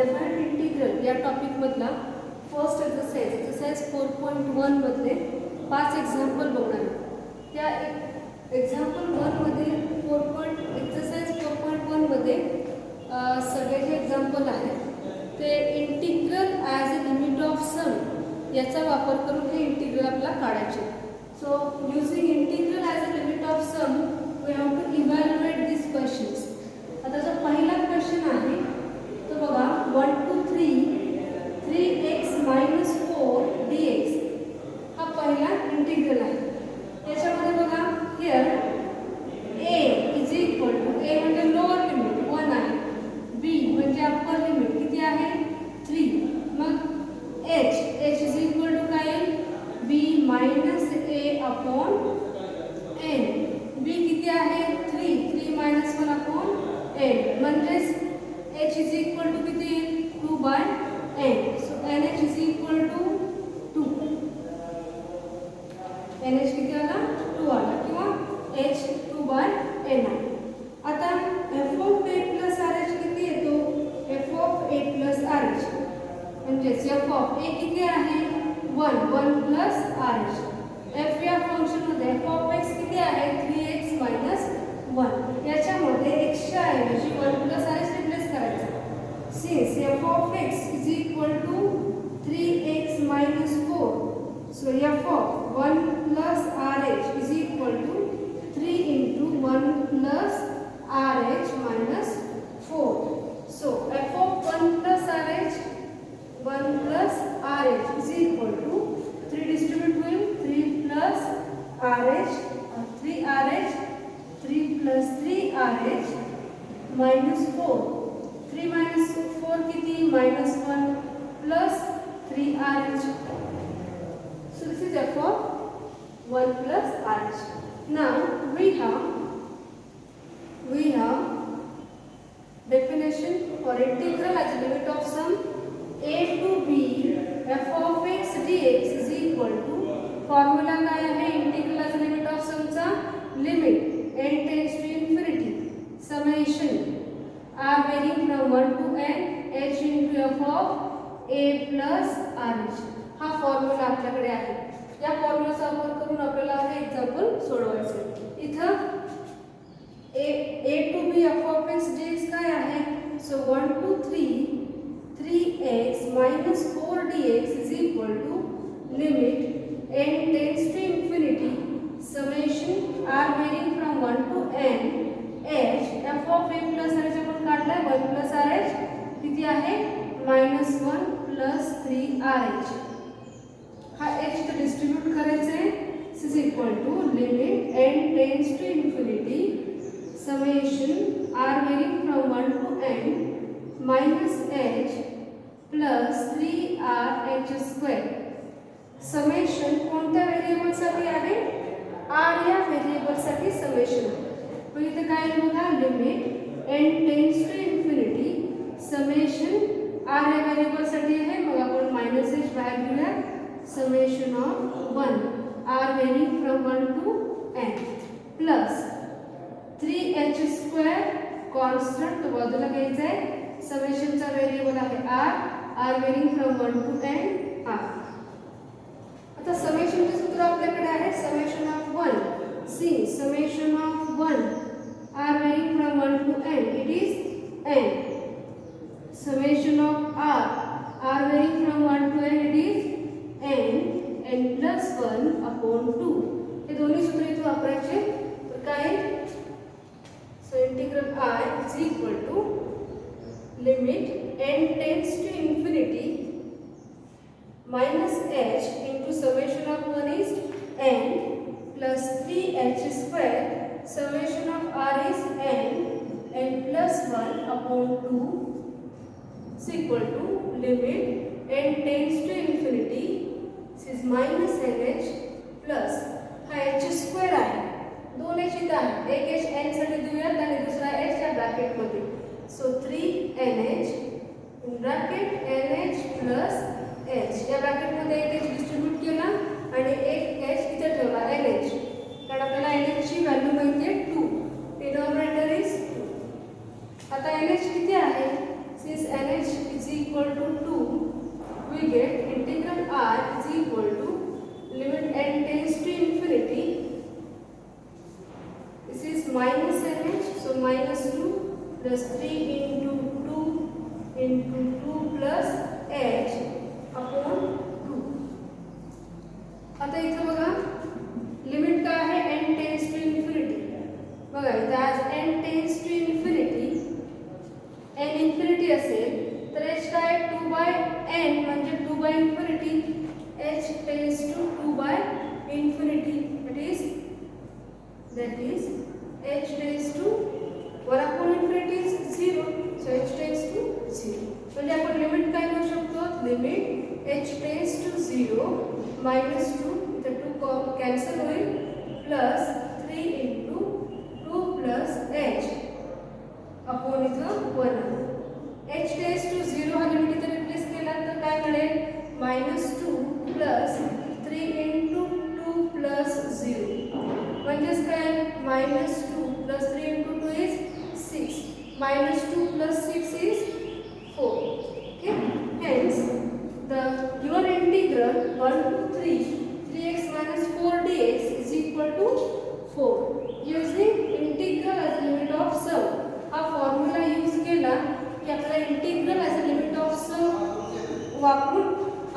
Definite integral या टॉपिकमधला first exercise 4.1 मधले 5 example बघणार आहोत. त्या एक्झाम्पल 1 मध्ये एक्सरसाइज 4.1 मध्ये सगळे जे एक्झाम्पल आहेत ते integral as a limit of sum याचा वापर करून हे इंटिग्रल आपल्याला काढायचे. So using integral as a limit of sum we have to evaluate this questions. आता जो पहिला क्वेश्चन आहे तो बघा 1 to 3x minus 4 dx हा पहिला इंटिग्रल आहे. त्याच्यामध्ये बघा here a is equal to a म्हणजे लोअर लिमिट 1 आहे, b म्हणजे अप्पर लिमिट किती आहे 3, मग h इज इक्वल टू काय b minus a upon n, b किती आहे 3 मायनस 1 अपॉन n म्हणजेच h इज इक्वल टू किती 2 by n. So nh is equal to 2, nh किती आला 2 आला किंवा h 2 बाय n आहे. आता f of a plus rh किती येतो f of a plus rh म्हणजेच f ऑफ a किती आहे 1 प्लस rh. f या फंक्शन मध्ये f ऑफ x किती आहे 3x मायनस 1. याच्यामध्ये x च्या ऐवजी 1 प्लस rh रिप्लेस करायचा. Since f of x is equal to 3x minus 4, so f of 1 plus rh is equal to 3 into 1 plus rh minus 4. So f of 1 plus rh is equal to 3 distribute with 3 plus rh 3rh 3 plus 3rh minus 4. 3 minus 4 किती minus 1 plus 3rh. So this is f of 1 plus rh. Now we have definition for integral as a limit of sum a to b f of x dx is equal to formula काय आहे integral as a limit of sum चा limit n tends to infinity summation r varying from 1 to n h into f of a plus rh. हा formula आपल्याकडे आहे. या फॉर्म्युलाचा वापर करून आपल्याला हे एक्झाम्पल सोडवायचे. इथं a to b f of x dx काय आहे. So 1 to 3x minus 4 dx is equal to limit n tends to infinity summation r varying from 1 to n h f of a plus rh आपण काढलाय 1 plus rh किती आहे minus 1 plus 3rh. हा h इथे distribute करायचे आहे. this is equal to limit n tends to infinity summation r varying from 1 to n minus h plus 3rh square. Summation कोणत्या variable साठी आहे r या व्हेरिएबल साठी समेशन आहे. मग इथे काय बघा limit n tends to infinity summation r या व्हेरिएबल साठी आहे. मग आपण मायनस h बाहेर घेऊया. Summation of 1 r varying from 1 to n plus 3h square constant बाजूला घ्यायचा आहे. समेशनचा व्हेरिएबल आहे r varying from 1 to n r. आता समेशनचे सूत्र आपल्याकडे आहे समेशन ऑफ 1 सी summation of 1 r varying from 1 to n it is n. Summation of r varying from 1 to n it is n plus 1 upon 2. हे दोन्ही सूत्र इथे वापरायचे. तर काय so integral I is equal to limit n tends to infinity minus h into summation of 1 is n plus 3h square. Summation of r is n plus 1 upon 2 is equal to limit n tends to infinity. This is minus nh plus हा h square आहे. दोन h इथे आहे. एक h n साठी देऊयात आणि दुसरा h या ब्रॅकेट मध्ये. So 3nh in bracket nh plus h या ब्रॅकेट मध्ये एक h डिस्ट्रीब्यूट केला आणि एक h इथे ठेवला nh. कारण आपल्याला nh ची व्हॅल्यू माहिती आहे 2. Denominator is 2. आता nh किती आहे. सिन्स nh इज मायनस 2 इथे 2 कॅन्सल होईल plus 3 into 2 plus H upon इथं 1 एच टेस टू 0 हा लिमिट इथे रिप्लेस केला तर काय मिळेल मायनस 2 प्लस 3 इंटू 2 प्लस 0 म्हणजेच काय minus 2 plus 3 into 2 is 6 minus 2 plus 6 is 4. Okay, hence the your integral 1 to 3 3x minus 4 dx is equal to 4. Using integral as a limit of sum हा formula use केला की आपल्याला integral as a limit of sum वापरून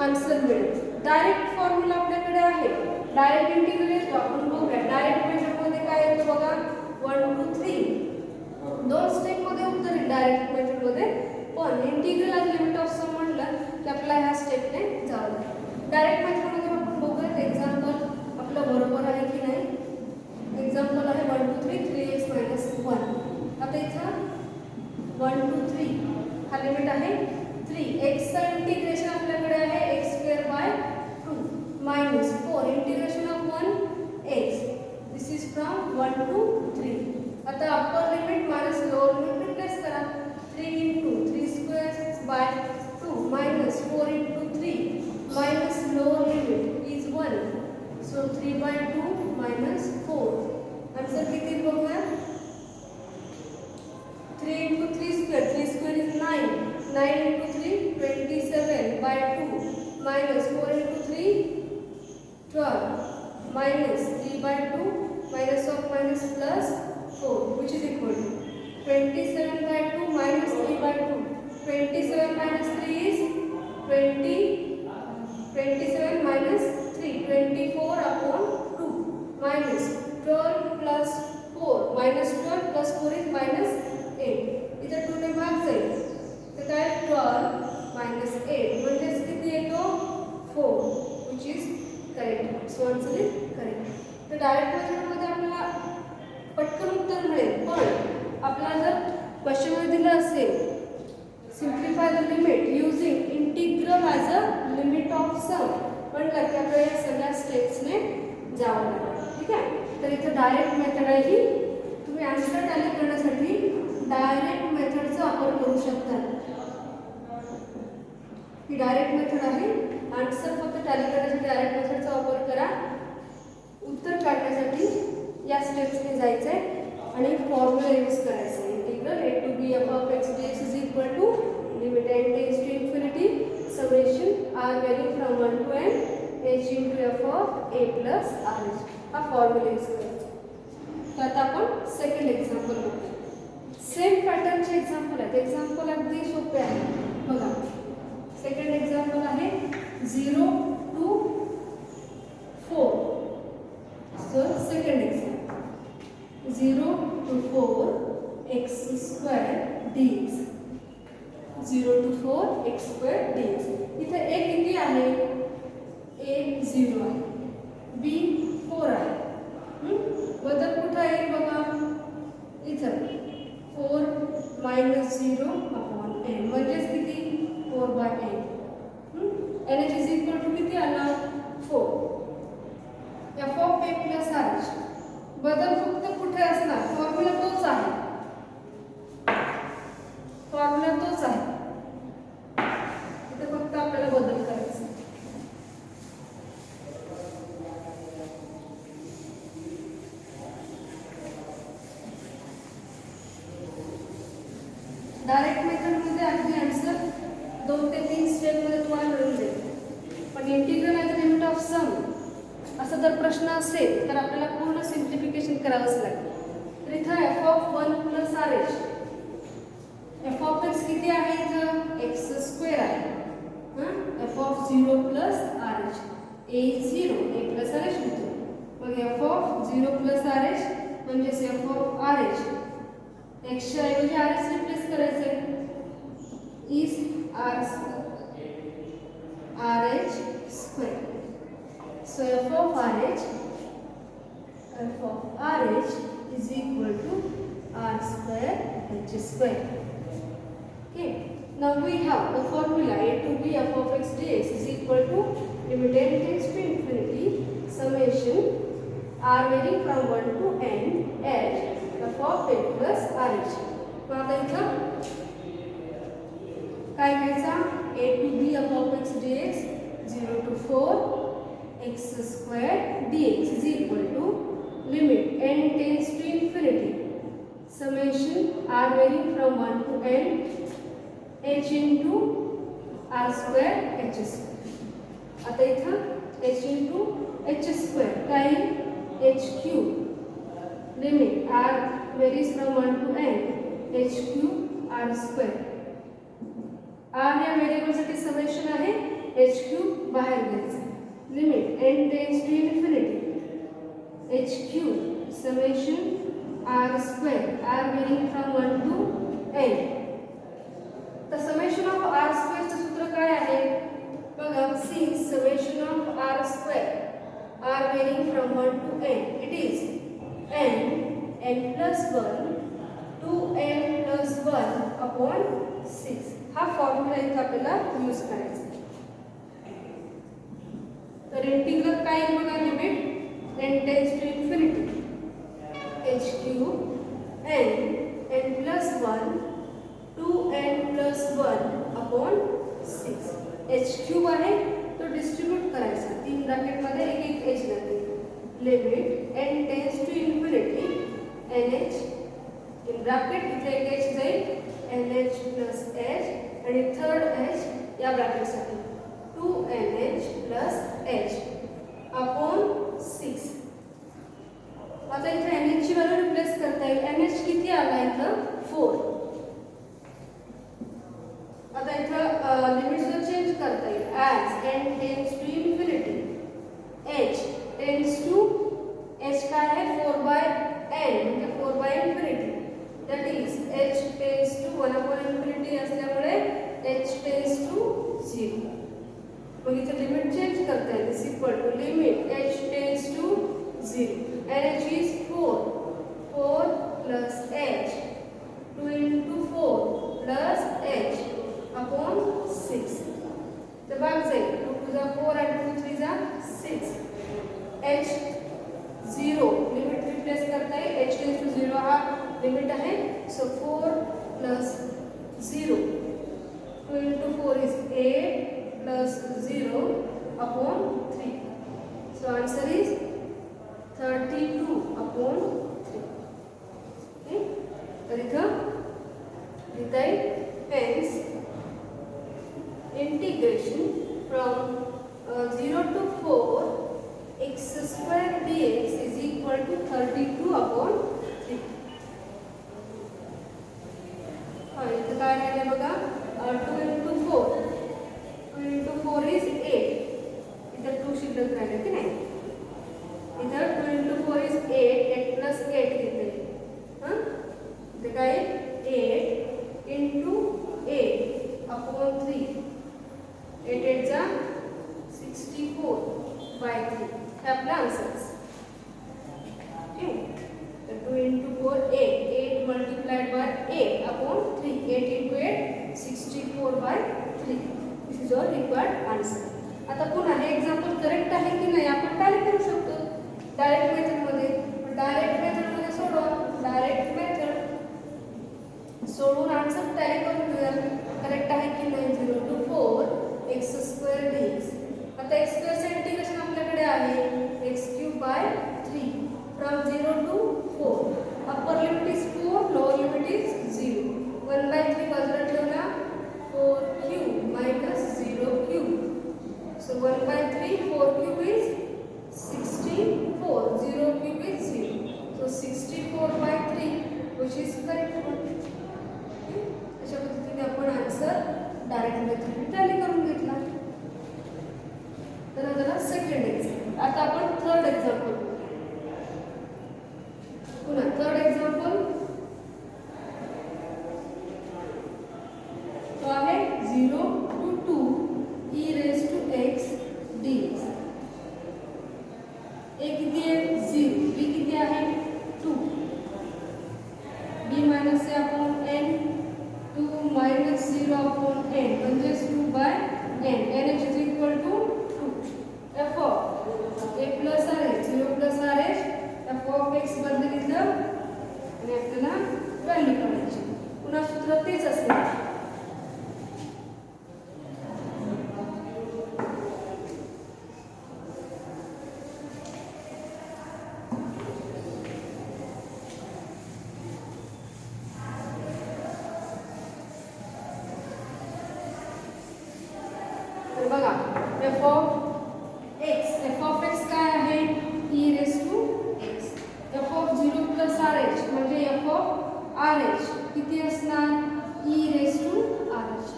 answer मिळेल. Direct formula आपल्याकडे आहे, direct integral आपण बघूया. डायरेक्ट मेथडमध्ये काय येतं बघा 1 to 3 दोन स्टेप मध्ये उत्तर डायरेक्ट मेथड मध्ये, पण integral as limit of sum म्हटलं की आपल्याला ह्या स्टेपने जावं लागेल. डायरेक्ट मेथड मध्ये आपण बघूया एक्झाम्पल आपलं बरोबर आहे की नाही. एक्झाम्पल आहे 1 to 3 3x minus 1. आता इथं 1 to 3 हा लिमिट आहे 3 x चा इंटिग्रेशन आपल्याकडे आहे x square by 2 minus 4 integration of 1 x. This is from 1 to 3. आता upper limit minus lower limit replace करा 3 into 3 square by 2 minus 4 into 3 minus lower limit is 1 so 3 by 2 minus 4. Answer किती बघूया 3 into 3 square is 9 9 into 3 27 by 2 minus 4 into 3 12 minus 3 by 2 minus of minus plus 4 which is equal to 27 by 2 minus 3 by 2. 27 minus 3 is 20. 27 minus 3 24 upon 2 minus 12 plus 4 minus 12 plus 4 is minus 8. इथे 2 ने भाग जाईल तर काय 12 minus 8 म्हणजेच किती येतो 4 which is correct. So answer is correct. तर डायरेक्ट मेथडमध्ये आपल्याला पटकन उत्तर मिळेल, पण आपल्याला जर क्वेश्चनमध्ये दिलं असेल simplify the limit using integral as a limit of sum म्हटलं की आपल्याला या सगळ्या स्टेप्सने जावं लागेल. ठीक आहे, तर इथं डायरेक्ट मेथड आहे ही. तुम्ही आन्सर टॅली करण्यासाठी डायरेक्ट मेथडचा वापर करू शकता. ही डायरेक्ट मेथड आहे. आन्सर फक्त टॅली करण्यासाठी डायरेक्ट मेथडचा वापर करा. उत्तर काढण्यासाठी या स्टेप्सने जायचं आहे आणि फॉर्म्युला यूज करायचं आहे. Integral a to b f of x dx is equal to limit n tends to infinity summation r varying from 1 to n h into f of a plus rh हा formula use करायचा. तर आता आपण second example बघूया. Same पॅटर्नचे example आहेत. Example अगदी सोपे आहे बघा. सेकंड एक्झाम्पल आहे 0 to 4. So second example 0 to 4 x square dx 0 to 4 x square dx. इथे a किती आहे a 0 आहे b 4 आहे. बदल कुठे आहे बघा इथं 4 minus 0 upon n म्हणजेच किती 4 by n. n is equal to किती आला 4. f of a plus r बदल फक्त कुठे असणार फॉर्म्युला तोच आहे. फॉर्म्युला तोच आहे. इथे फक्त आपल्याला बदल करायचा. डायरेक्ट मेथड मध्ये अगदी आन्सर 2 ते 3 स्टेप मध्ये तुम्हाला मिळून जाईल, पण integral as a limit of sum असा जर प्रश्न असेल तर आपल्याला पूर्ण सिम्प्लिफिकेशन करावंच लागेल. तर इथं f of 1 plus rh f of x किती आहे इथं x स्क्वेअर आहे. f of 0 plus rh a 0 a plus rh होतो. मग f of 0 plus rh म्हणजेच f of rh x च्या ऐवजी rh रिप्लेस करायचं आहे is rh square. So f of rh is equal to r square h square. Okay. Now we have the formula a to b f of x dx is equal to limit n tends to summation r varying from 1 to n h f of a plus rh. मग आता इथं काय घ्यायचा a to b f of x dx 0 to 4 x square dx is equal to limit n tends to infinity summation r varying from 1 to n h into r square h square. आता इथं h into h square काय h cube limit r varies from 1 to n h cube r square. r या variable साठी summation आहे h cube बाहेर घ्यायचं limit n tends to infinity h cube summation r square r varying from 1 to n. तर summation of r square चे सूत्र काय आहे बघा since summation of r square r varying from 1 to n it is n plus 1 2n plus 1 upon 6. हा formula इथे आपल्याला use करायचा. तर इंटिग्रल काय आहे बघा limit n tends to infinity h cube n plus 1 2n plus 1 upon 6. h cube आहे तो डिस्ट्रीब्यूट करायचा तीन ब्रॅकेट मध्ये एक एक h लागते limit n tends to infinity nh in bracket इथे एक h जाईल nh plus h आणि थर्ड h या ब्रॅकेट साठी 2nh plus h upon 6. आता इथे nh ची व्हॅल्यू रिप्लेस करता येईल nh किती आला इथं 4. आता इथं लिमिट्स चेंज करता येईल as n tends to infinity h tends to h काय आहे 4 by n म्हणजे 4 by infinity that is h tends to 1 upon infinity असल्यामुळे h tends to 0. मग इथे लिमिट चेंज करता येईल is equal to limit h tends to 0 and h is 4 plus h 2 into 4 plus h upon 6. The back side 2 to the 4 and 2 3 the 6 h 0 limit replace करता है h tends to 0 हा limit आहे so 4 plus 0 2 into 4 is 8 plus 0 upon 3. So answer is 32 upon 3. Okay? तर इथं लिहिता येईल hence integration from 0 to 4 x square dx is equal to 32 upon 3. इथं काय राहिले बघा 2 into 4 2 into 4 is 8. इथं 2 शिल्लक राहिले की नाही इधर 2 into 4 is 8 8 plus 8 घेते हां इथे काय 8 into 8 upon 3 8 8 जा 64 by 3 हे आपला आन्सर्स. ओके तर 2 into 4 8 8 multiplied by 8 upon 3 8 into 8 64 by 3 this is our required answer. आता पुन्हा हे एक्झाम्पल करेक्ट आहे की नाही आपण टॅली करू शकतो डायरेक्ट मेथड मध्ये. डायरेक्ट मेथड मध्ये सोडवा डायरेक्ट मेथड सोडून आन्सर टॅली करून घेऊया करेक्ट आहे की नाही 0 to 4 x square dx. आता x square चे इंटिग्रेशन आपल्याकडे आहे x cube by 3 from 0 to 4. Upper limit is 4 lower limit is 0. 1/3 बाजूला ठेवला 4 cube minus 0 cube. So 1/3 4 cube is 64 0 cube is 0. So 64 by 3 which is correct one. अशा पद्धतीने आपण answer direct मेथडने tally करून घेतला. तर आता सेकंड एक्झाम्पल. आता आपण थर्ड एक्झाम्पल पुन्हा थर्ड एक्झाम्पल तो आहे 0 to 2 e raised to x dx. a किती आहे 0 b किती आहे 2 b minus a upon n 2 minus 0 upon n म्हणजेच 2 by n nh is equal to 2 f of a plus of X काय आहे E raise to X. F of 0 प्लस R H म्हणजे F of R H किती असणार E raise to R H.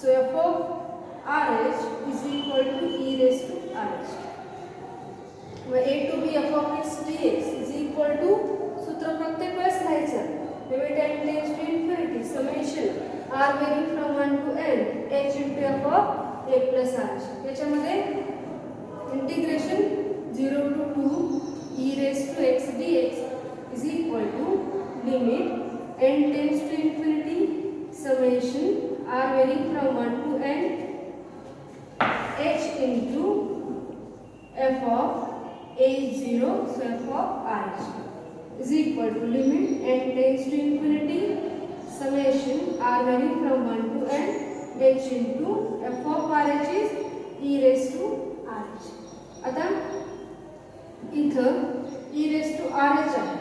So F of R H is equal to E raise to R H. मग A to B F of X D X is equal to सूत्र प्रत्येक वेळेस लिहायचं. Limit n tends to infinity summation R varying from 1 to n h into F of A plus R H. याच्यामध्ये integration 0 to 2 e raise to x dx is equal to limit n tends to infinity summation R varying from 1 to n h into f of a is 0 so f of r is equal to limit n tends to infinity summation r varying from 1 to n h into f of r h is e raised to r h. आता इथं e raised to r h आहे.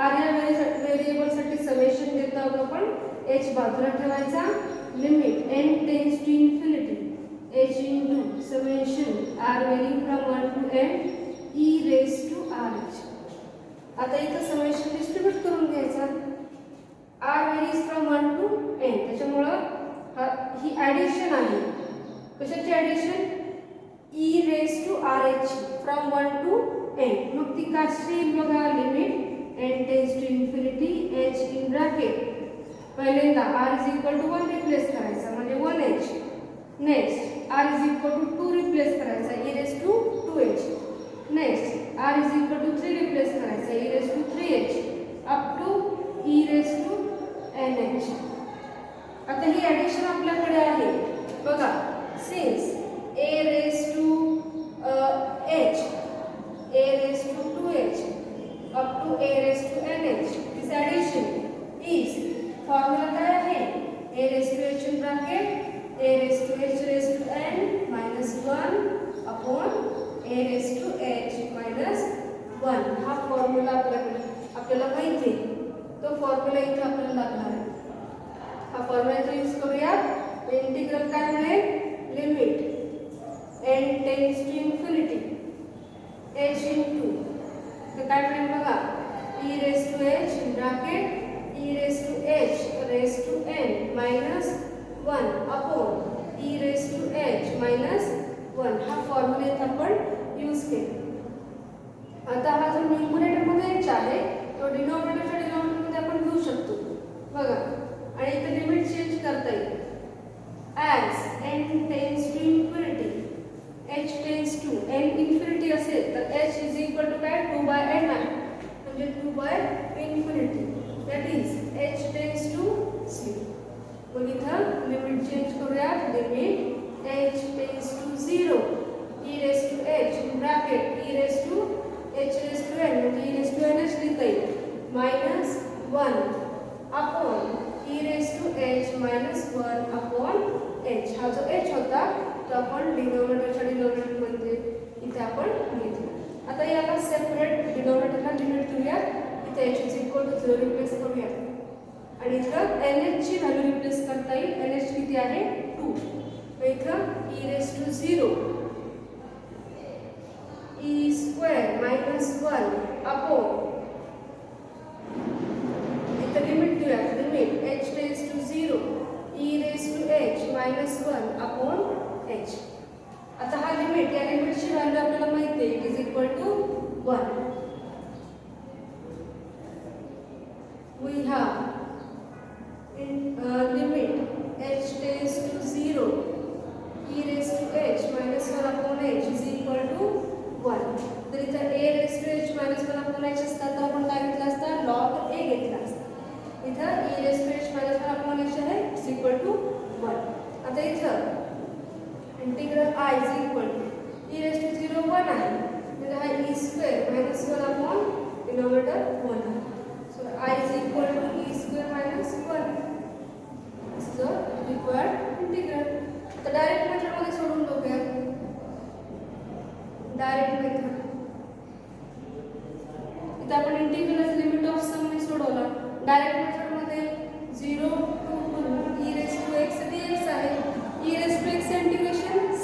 r या variable साठी summation देतो आपण h बाजूला ठेवायचा. Limit n tends to infinity h into summation r varying from 1 to n e raised to r h. आता इथं समेशन डिस्ट्रीब्यूट करून घ्यायचा. r varies from 1 to n त्याच्यामुळे ही ॲडिशन आहे. कशाची addition e raised to r h from 1 to n. मग ती कशी येईल बघा. Limit n tends to infinity h in bracket पहिल्यांदा r is equal to 1 रिप्लेस करायचा म्हणजे 1h. Next r is equal to 2 रिप्लेस करायचा e raised to 2h. Next r is equal to 3 रिप्लेस करायचा e raised to 3h up to e raised to nh. आता ही addition आपल्याकडे आहे बघा. Since a raised to h a raised to 2h up to a raised to nh this addition is formula काय आहे a raised to h in bracket a raised to h raised to n minus 1 upon a raised to h minus 1. हा formula आपल्याला माहिती आहे. तो formula इथे आपल्याला लागणार आहे. हा फॉर्म्युला इथे यूज करूया. इंटिग्रल काय मिळेल limit n tends to infinity h into तर काय मिळेल बघा e raised to h in bracket e raised to h raised to n minus 1 upon e raised to h minus 1. हा फॉर्म्युला इथे आपण यूज केला. आता हा जो न्यूमरेटर मध्ये h आहे तो डिनॉमिनेटरच्या डिनॉमिनेटर मध्ये आपण घेऊ शकतो बघा. आणि इथे लिमिट चेंज करता येईल. as n tends to infinity h tends to n infinity असेल तर h is equal to काय 2 by n आहे म्हणजे 2 by infinity that is h tends to 0. मग इथं लिमिट चेंज करूया. Limit h tends to 0 e raised to h in bracket e raised to h raised to n म्हणजे e raised to n h लिहिता येईल minus 1 upon e raised to h minus 1 upon h. हा जो h होता तो आपण डिनॉमिनेटरच्या denominator मध्ये इथे आपण घेतला. आता याला सेपरेट डिनॉमिनेटरला लिमिट देऊया. इथे h is equal to 0 replace करूया आणि इथं nh ची व्हॅल्यू रिप्लेस करता येईल. nh किती आहे 2. तर इथं e raised to 0 e square minus 1 upon इथं लिमिट देऊया. Limit h tends to 0 e raised to h minus 1 upon h. आता हा लिमिट या लिमिटची व्हॅल्यू आपल्याला माहिती आहे it is equal to 1. We have limit h tends to 0 e raised to h minus 1 upon h is equal to 1. तर इथं a raised to h minus 1 upon h असता तर आपण काय घेतलं असतं log a घेतला असता. इथं e raised to h minus 1 upon h आहे is equal to 1. आता इथं integral I is equal to e raised to 0 1 आहे म्हणजे हा e square minus 1 upon denominator 1 आहे. So I is equal to e square minus 1. This is the required integral. तर direct method मध्ये सोडून बघूया. डायरेक्ट मेथड इथे आपण इंटिग्रलचा लिमिट ऑफ सम ने सोडवला. डायरेक्ट मेथड मध्ये 0 to 2 e raised to x dx आहे. e raised to x integration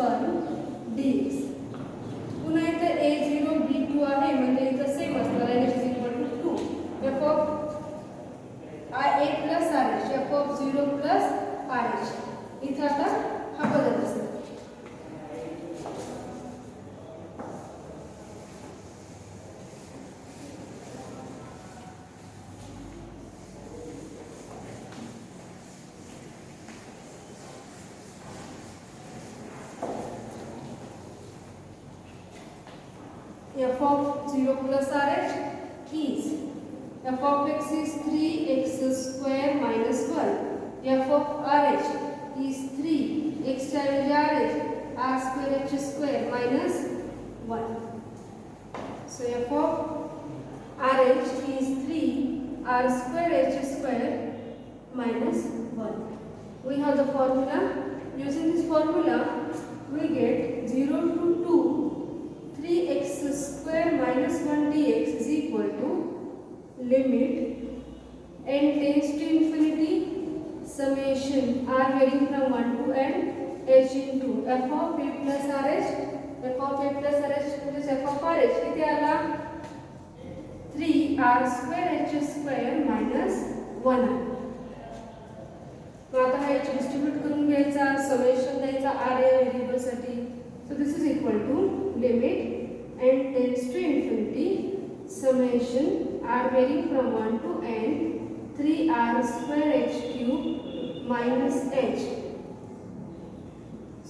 1 dx. पुन्हा इथे a0 b2 आहे म्हणजे इथं सेम असणार आहे h is equal to 2 f of a plus rh f of 0 plus rh. इथं आता हा बदल असतो. f of 0 plus rh is f of x is 3x square minus 1. f of rh is 3x times rh r square h square minus 1. So f of rh is 3 r square h square minus 1. We have the formula. Using this formula we get 0 to 2 3x square minus 1 dx is equal to limit n tends to infinity summation r varying from 1 to n h into f of a plus rh. f of a plus rh is f of rh किती आला 3 r square h square minus 1. मग आता हा h distribute करून घ्यायचा summation द्यायचा r या variable साठी. So this is equal to limit n tends to infinity summation r varying from 1 to n 3r square h cube minus h.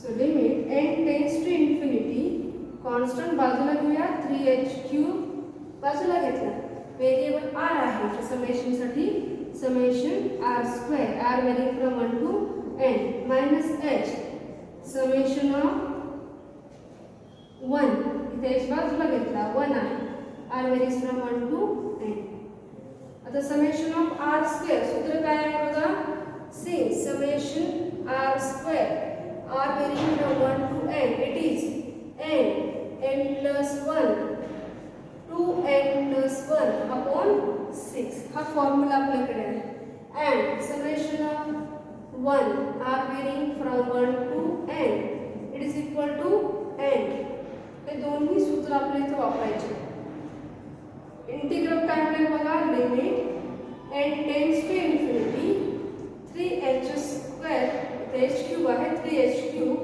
So limit n tends to infinity constant बाजूला घेऊया 3h cube बाजूला घेतला variable r आहे तर summation साठी summation r square r varying from 1 to n minus h summation of 1 इथे h बाजूला घेतला 1 आहे r varies from 1 to n. आता summation of r square सूत्र काय आहे बघा same summation r square r varying from 1 to n it is n plus 1 2n plus 1 upon 6 हा फॉर्म्युला आपल्याकडे आहे and summation of 1 r varying from 1 to n it is equal to n. हे दोन्ही सूत्र आपल्या इथे वापरायचे. इंटिग्रल काय म्हणेल बघा limit n tends to infinity 3h square h cube आहे 3h cube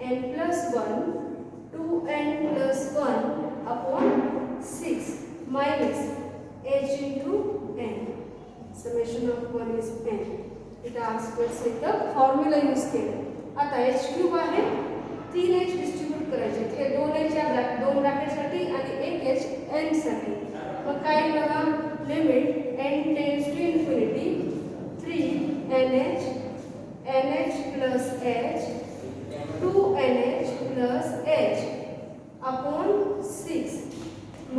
n plus 1 2n plus 1 upon 6 minus h into n. Summation of 1 is n. इथे r स्क्वेअर से इथं फॉर्म्युला यूज केला. आता h क्यूब आहे 3h distribute करायचे हे 2h या दोन ब्रॅकेट साठी आणि 1h n साठी. मग काय बघा limit n tends to infinity 3nh nh plus h 2nh plus h upon 6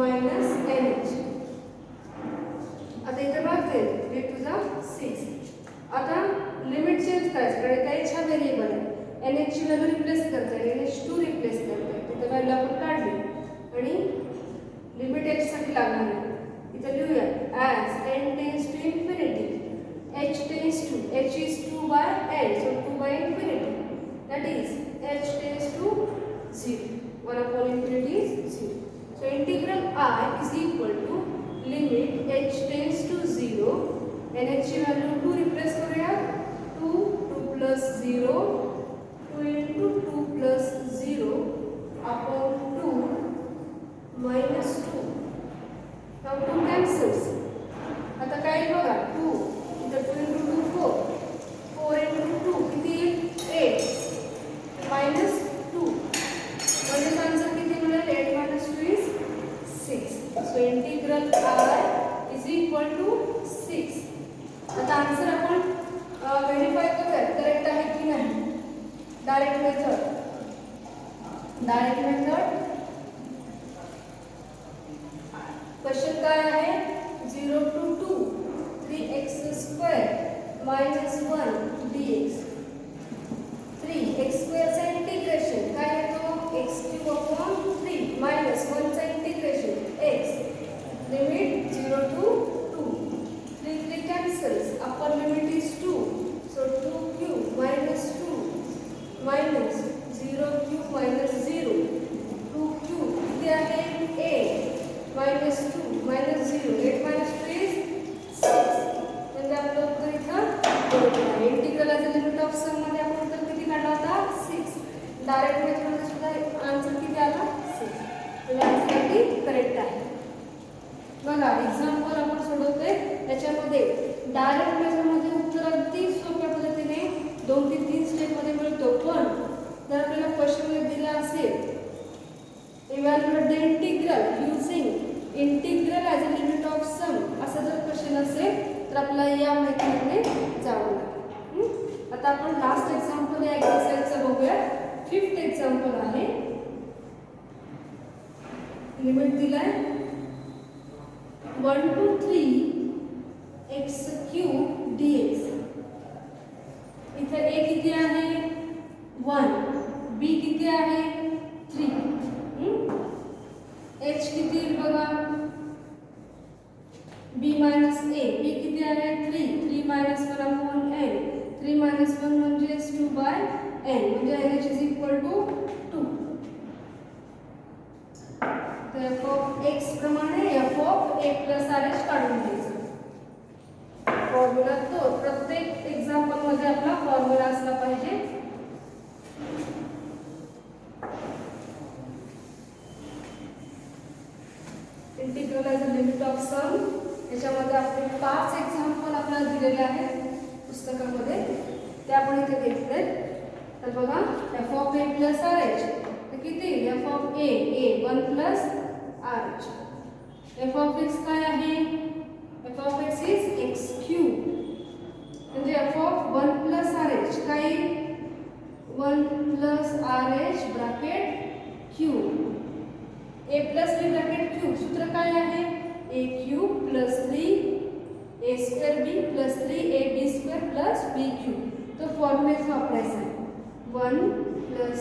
minus nh. आता इथे बघते 3 to the 6. आता लिमिट चेंज करायचं कारण काय h हा व्हेरिएबल आहे nh ची व्हॅल्यू रिप्लेस करता येईल nh2 रिप्लेस करता येईल तिथे व्हॅल्यू आपण काढली आणि लिमिट h साठी लागणार आहे. इथे लिहूया as n tends to infinity h tends to h is 2 by n so 2 by infinity that is h tends to 0 1 upon infinity is 0. So integral I is equal to limit h tends to 0 nh ची value 2 replace करूया 2 plus 0 2 into 2 plus 0 upon 2 minus 2. Now 2 cancels. आता काय बघा 2 इथे 2 into 2 4 4 into 2 किती 8 minus 2 म्हणजे answer किती मिळेल 8 minus 2 is 6. So integral I is equal to 6. आता आन्सर आपण व्हेरीफाय करूया करेक्ट आहे की नाही. डायरेक्ट मेथड क्वेश्चन काय आहे 0 to 2 3x square minus 1 dx 3x square चा इंटिग्रेशन काय येतो x cube upon 3 minus 1 चा integration x limit 0 to 2 3 cancels upper limit is 2 so 2 cube minus 2 minus -2 -0 8 -2 is 6. म्हणजे आपलं उत्तर इथं बरोबर आहे. Integral as a limit of sum मध्ये आपण उत्तर किती काढला होता 6. डायरेक्ट मेथडमध्ये सुद्धा आन्सर किती आला 6. म्हणजे आन्सर अगदी करेक्ट आहे. बघा एक्झाम्पल आपण सोडवतोय त्याच्यामध्ये डायरेक्ट मेथडमध्ये उत्तर अगदी सोप्या पद्धतीने 2 ते 3 स्टेपमध्ये मिळतो. पण जर आपल्याला क्वेश्चन दिला असेल evaluate the integral using integral as a limit of sum असा जर क्वेश्चन असेल तर आपल्याला या मेथडमध्ये जावं लागेल. आता आपण लास्ट एक्झाम्पल या एक्सरसाइजचं बघूया. 5th एक्झाम्पल आहे. लिमिट दिलाय 1 to 3 x cube dx. इथे a किती आहे 1, b किती आहे 3, h किती बघा b minus a, b किती आहे 3, 3 minus 1 upon n, 3 minus 1 म्हणजे 2 by n म्हणजे n is equal to 2. तर f of x प्रमाणे f of a plus r h काढून घ्यायचं. फॉर्म्युला तो प्रत्येक एक्झाम्पल मध्ये आपला फॉर्म्युला असला पाहिजे. Integral as a limit of sum याच्यामध्ये आपले 5 एक्झाम्पल आपल्याला दिलेले आहेत पुस्तकामध्ये ते आपण इथे घेतले. तर बघा f of a plus rh तर किती f of a 1 plus rh. f of x काय आहे f of x is x cube म्हणजे f of 1 plus rh काय 1 plus rh bracket cube a plus b bracket cube सूत्र काय आहे a cube plus 3 a square b plus 3 a b square plus b cube. तो formula वापरायचा आहे 1 plus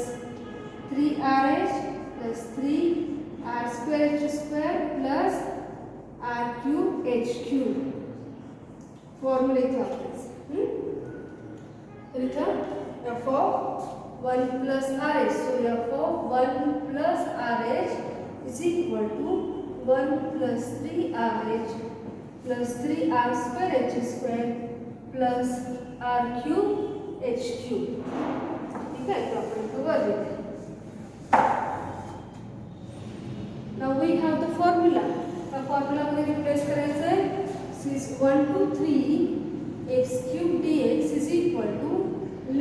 3rh plus 3 r square h square plus r cube h cube. Formula इथे वापरायचा. तर इथं f of 1 plus rh, so f of 1 plus rh is equal to 1 plus 3rh plus 3r square h square plus r cube h cube. ठीक आहे तो आपण इथं वर लिहितो. Now we have the formula. त्या फॉर्म्युलामध्ये रिप्लेस करायचं आहे 1 to 3 x cube dx is equal to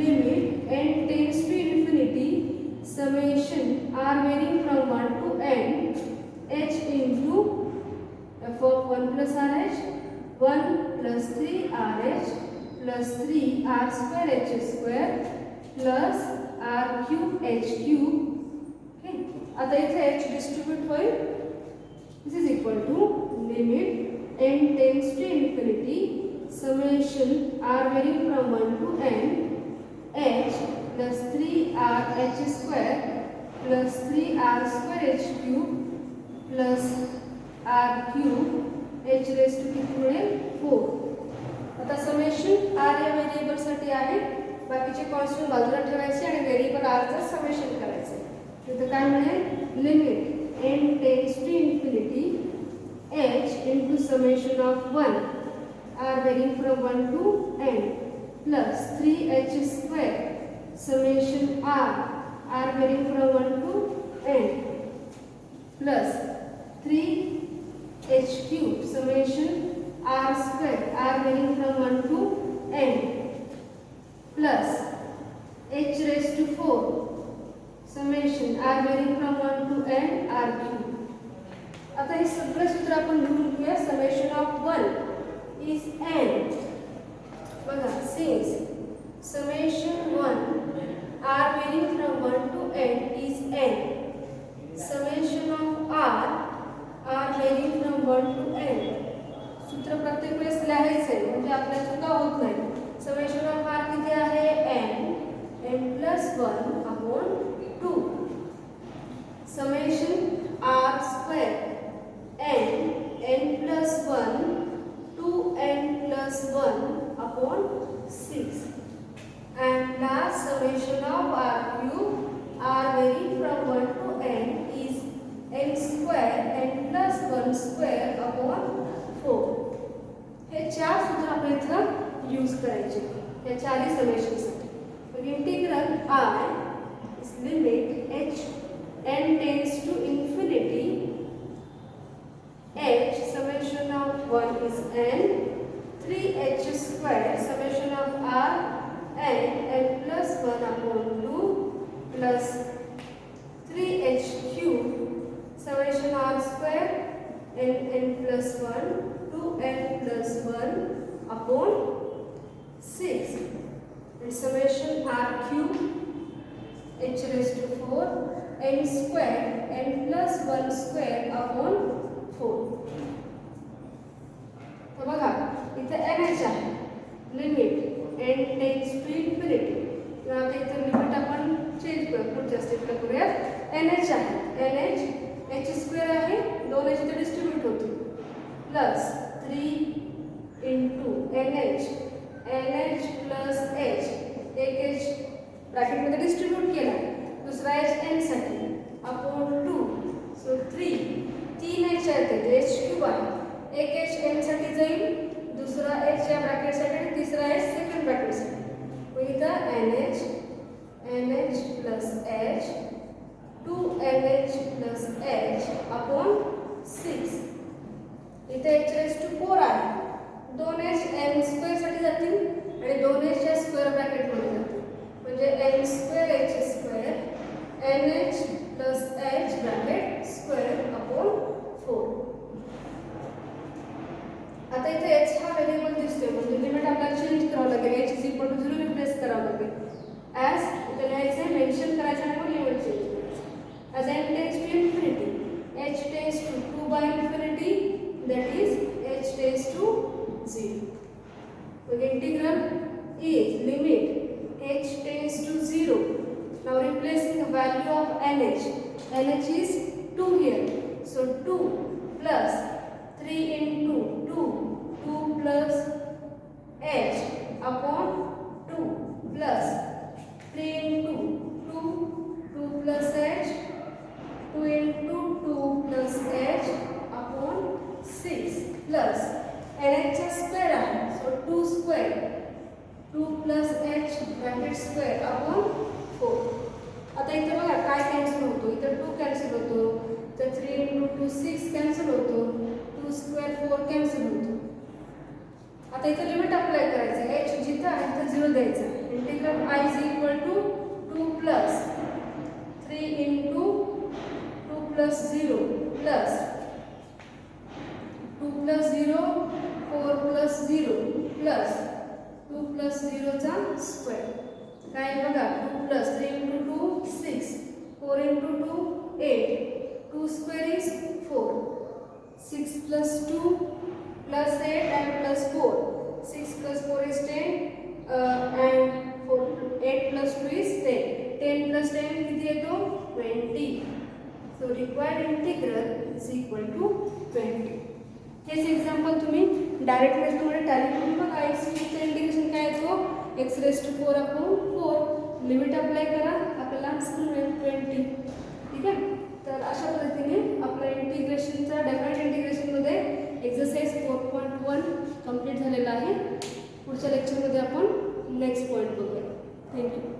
limit n tends to infinity summation r varying from 1 to n h into f of 1 plus rh 1 plus 3rh plus 3r square h square plus r cube h cube. Okay. आता इथे h distribute होईल. This is equal to limit n tends to infinity summation r varying from 1 to n h plus 3r h square plus 3r square h cube plus r cube h raised to किती मिळेल 4. आता summation r या variable साठी आहे. बाकीचे constant बाजूला ठेवायचे आणि व्हेरिएबल r चं समेशन करायचे. इथे काय मिळेल limit n tends to infinity h into summation of 1 r varying from 1 to n plus 3h square summation r varying from 1 to n plus 3h cube summation r square r varying from 1 to n plus h raised to 4 summation r varying from 1 to n r cube. आता हे सगळे सूत्र आपण लिहून घेऊया. Summation of 1 is n. बघा since summation 1 r varying from 1 to n is n. Summation of r varying from 1 to n. सूत्र प्रत्येक वेळेस लिहायचं आहे म्हणजे आपल्याला चुका होत नाही. समेशन ऑफ r किती आहे n plus 1 upon 2. Summation r square n plus 1 2n plus 1 upon 6. And last summation of r cube r varying from 1 to n is n square n plus 1 समेशनसाठी. मग integral I is limit h n tends to infinity h summation of 1 is n 3h square summation of r n plus 1 upon 2 plus 3h cube summation r square n plus 1 2n plus 1 upon 6 and summation r cube h raised to 4 n square n plus 1 square upon 4. तर बघा इथे NH आहे limit n tends to infinity. आता इथे limit आपण change करू, पुढच्या स्टेपला करूयात. NH आहे NH h स्क्वेअर आहे 2h इथे डिस्ट्रीब्यूट होतील plus 3 into NH NH plus h एक h ब्रॅकेटमध्ये डिस्ट्रीब्यूट केला, दुसरा h n साठी अपॉन 2 सो 3 h आहे ते h क्यूब आहे. एक h n साठी जाईल, दुसरा h या ब्रॅकेटसाठी आणि तिसरा h सेकंड ब्रॅकेटसाठी. मग इथं NH plus h 2NH plus h upon 6. इथे h रेज टू 4 आहे, 2h n स्क्वेअर साठी जातील आणि 2h च्या स्क्वेअर ब्रॅकेटमध्ये जातील, म्हणजे n square h square NH plus h bracket square upon 4. आता इथे h हा व्हेरिएबल दिसतोय, म्हणजे लिमिट आपल्याला चेंज करावं लागेल. h is equal to 0 replace करावं लागेल. ॲज इथे लिहायचं मेन्शन करायचं आणि मग लिमिट चेंज करायचं. As n tends to infinity h tends to 2 by infinity that is h tends to 0. मग integral is limit h tends to 0. Now replacing the value of NH is 2 here, so 2 plus 3 into 2 plus h upon 2 plus 3 into 2 plus h 2 into 2 plus h upon 6 plus NH square आहे, so 2 square 2 plus h bracket square upon 4. आता इथे बघा काय cancel होतो, इथे 2 cancel होतो, तर 3 into 2 6 cancel होतो, 2 स्क्वेअर 4 कॅन्सल होतो. आता इथे लिमिट अप्लाय करायचं, h जिथं आहे तिथं 0 द्यायचा. Integral I is equal to 2 plus 3 into 2 plus 0 plus 2 plus 0 4 plus 0 plus 2 plus 0 चा स्क्वेअर. काय बघा 2 plus 3 into 2 6 4 into 2 8 2 square is 4 6 plus 2 plus 8 and plus 4 6 plus 4 is 10 and 8 plus 2 is 10 10 plus 10 किती येतो 20. so required integral is equal to 20. हेच example तुम्ही direct मेथडमध्ये tally करून बघा. x चं इंटिग्रेशन काय येतो x raise to 4 upon 4. Limit apply करा, आपल्याला आन्सर मिळेल 20. ठीक आहे. तर अशा पद्धतीने आपल्या इंटिग्रेशनचा डेफिनेट इंटिग्रेशनमध्ये एक्सरसाइज 4.1 कंप्लीट झालेला आहे. पुढच्या लेक्चरमध्ये आपण नेक्स्ट पॉईंट बघूया. थँक्यू.